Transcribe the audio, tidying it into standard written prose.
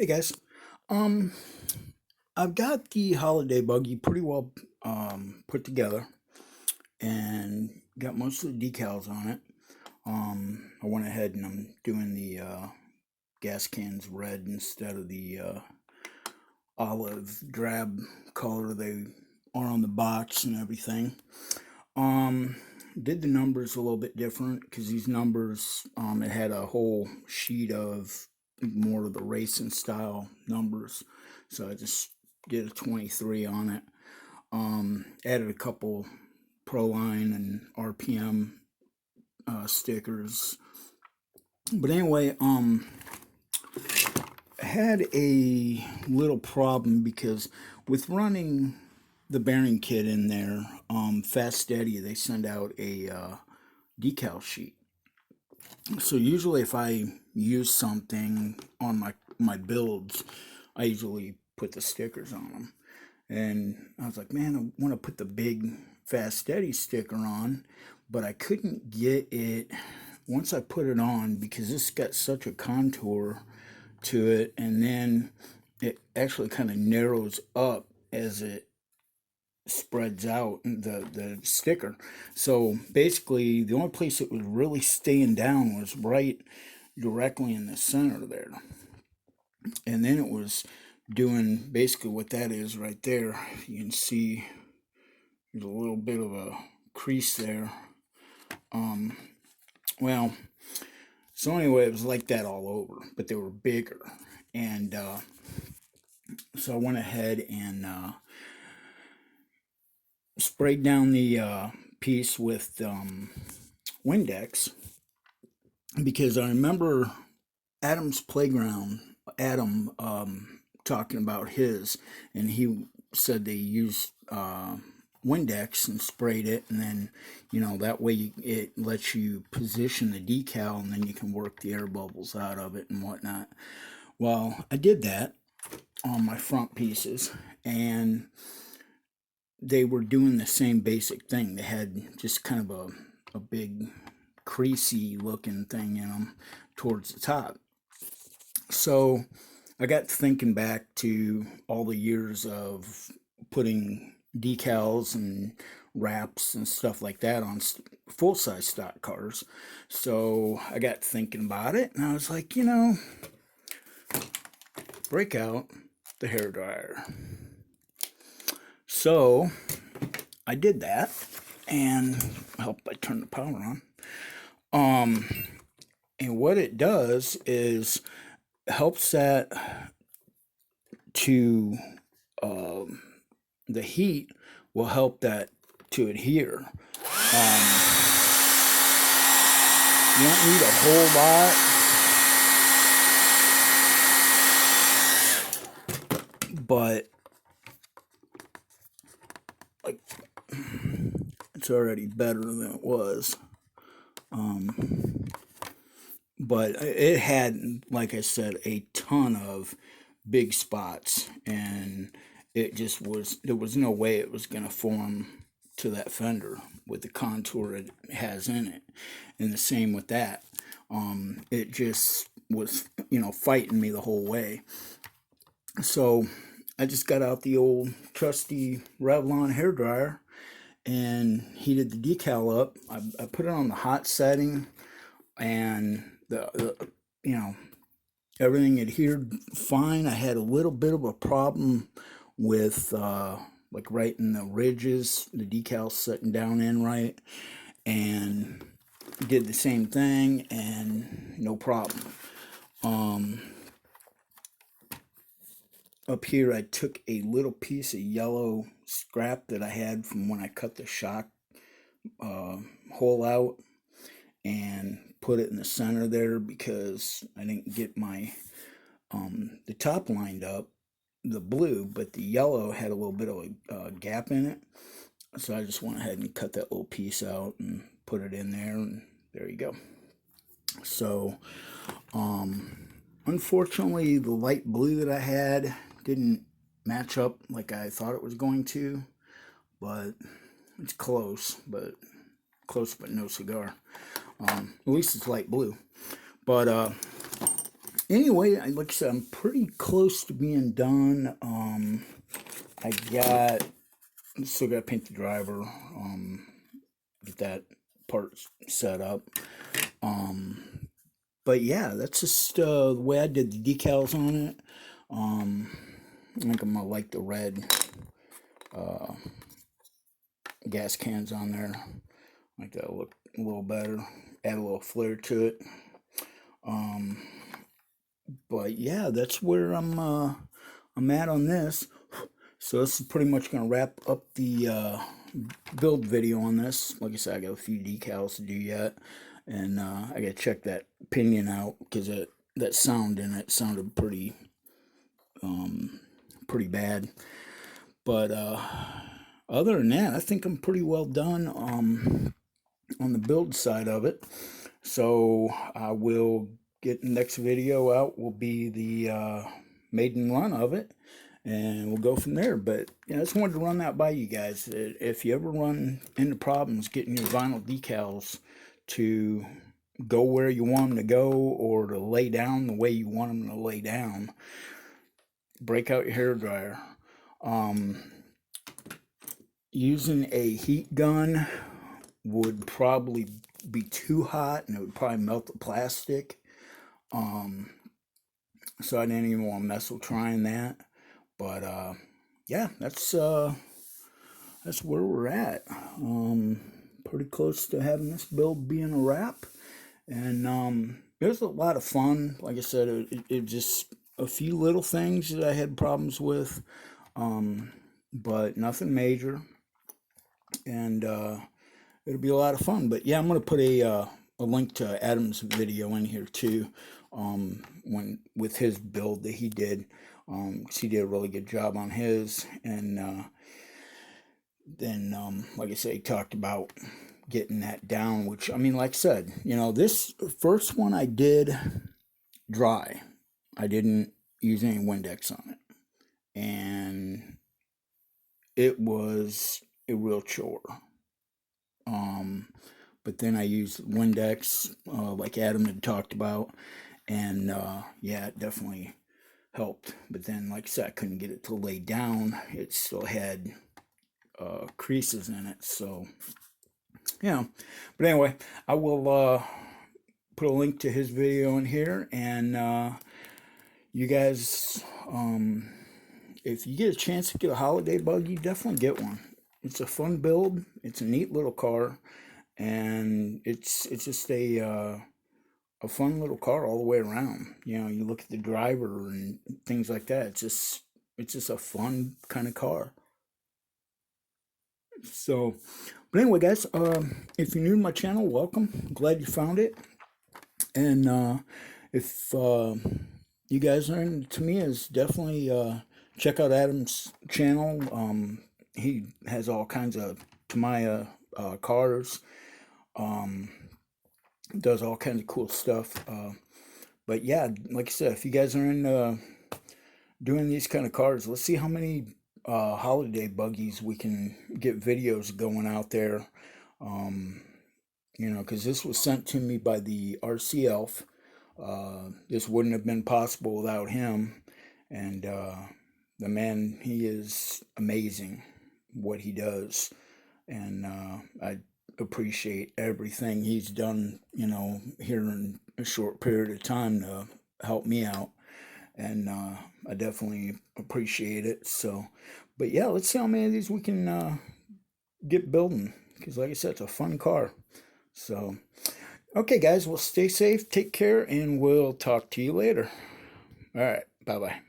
Hey guys, um, I've got the Holiday Buggy pretty well put together and got most of the decals on it. I went ahead and I'm doing the gas cans red instead of the olive drab color they are on the box and everything. Um, did the numbers a little bit different because these numbers, it had a whole sheet of more of the racing style numbers. So I just did a 23 on it. Added a couple Proline and RPM stickers. But anyway, I had a little problem because with running the bearing kit in there, Fast Eddy, they send out a decal sheet. So usually if I use something on my builds, I usually put the stickers on them. And I was like, man, I want to put the big Fast Steady sticker on, but I couldn't get it once I put it on because this got such a contour to it, and then it actually kind of narrows up as it spreads out the sticker. So basically, the only place it was really staying down was right directly in the center there, and then it was doing basically what that is right there. You can see there's a little bit of a crease there. Um, well, so anyway, it was like that all over, but they were bigger, and so I went ahead and sprayed down the piece with Windex because I remember Addams Playground, Addam talking about his, and he said they used Windex and sprayed it, and then that way it lets you position the decal, and then you can work the air bubbles out of it and whatnot. Well, I did that on my front pieces, and they were doing the same basic thing. They had just kind of a big creasy looking thing in them towards the top. So I got thinking back to all the years of putting decals and wraps and stuff like that on full size stock cars. So I got thinking about it, and I was like, break out the hair dryer. So I did that, and I hope I turn the power on. And what it does is helps that to the heat will help that to adhere. You don't need a whole lot, but like it's already better than it was. But it had, like I said, a ton of big spots, and it just was, there was no way it was going to form to that fender with the contour it has in it. And the same with that. It just was, fighting me the whole way. So I just got out the old trusty Revlon hair dryer and heated the decal up. I put it on the hot setting, and the everything adhered fine. I had a little bit of a problem with like right in the ridges, the decals sitting down in right, and did the same thing, and no problem. Up here, I took a little piece of yellow scrap that I had from when I cut the shock hole out, and put it in the center there because I didn't get my the top lined up, the blue, but the yellow had a little bit of a gap in it. So I just went ahead and cut that little piece out and put it in there, and there you go. So, unfortunately, the light blue that I had didn't match up like I thought it was going to, but it's close, but no cigar. At least it's light blue. But Anyway, like I said, I'm pretty close to being done. I still got to paint the driver, get that part set up. But yeah, that's just the way I did the decals on it. I think I'm gonna like the red gas cans on there. Like that look a little better, add a little flair to it. But yeah, that's where I'm at on this. So this is pretty much gonna wrap up the build video on this. Like I said, I got a few decals to do yet, and I gotta check that pinion out because that sound in it sounded pretty bad. But other than that, I think I'm pretty well done on the build side of it. So I will get the next video out will be the maiden run of it, and we'll go from there. But yeah, I just wanted to run that by you guys. If you ever run into problems getting your vinyl decals to go where you want them to go or to lay down the way you want them to lay down, break out your hairdryer. Using a heat gun would probably be too hot and it would probably melt the plastic. So I didn't even want to mess with trying that. But yeah, that's where we're at. Pretty close to having this build being a wrap. And it was a lot of fun. Like I said, it just a few little things that I had problems with, but nothing major. And it'll be a lot of fun. But yeah, I'm gonna put a link to Addam's video in here too, with his build that he did. 'Cause he did a really good job on his, and then like I said, he talked about getting that down. Which I mean, like I said, this first one I did dry. I didn't use any Windex on it, and it was a real chore. But then I used Windex, like Addam had talked about, and yeah, it definitely helped. But then, like I said, I couldn't get it to lay down. It still had creases in it, so yeah. But anyway, I will put a link to his video in here, and you guys, if you get a chance to get a Holiday Buggy, definitely get one. It's a fun build. It's a neat little car, and it's just a fun little car all the way around. You look at the driver and things like that. It's just a fun kind of car. So, but anyway, guys, if you're new to my channel, welcome. Glad you found it. And if you guys are into Tamiya's, definitely check out Addam's channel. He has all kinds of Tamiya cars. Does all kinds of cool stuff. But yeah, like I said, if you guys are in doing these kind of cars, let's see how many Holiday Buggies we can get videos going out there. Because this was sent to me by the RC Elf. This wouldn't have been possible without him. And the man, he is amazing what he does. And I appreciate everything he's done, here in a short period of time to help me out. And I definitely appreciate it. So, but yeah, let's see how many of these we can get building. Because like I said, it's a fun car. So, okay, guys, well, stay safe, take care, and we'll talk to you later. All right, bye-bye.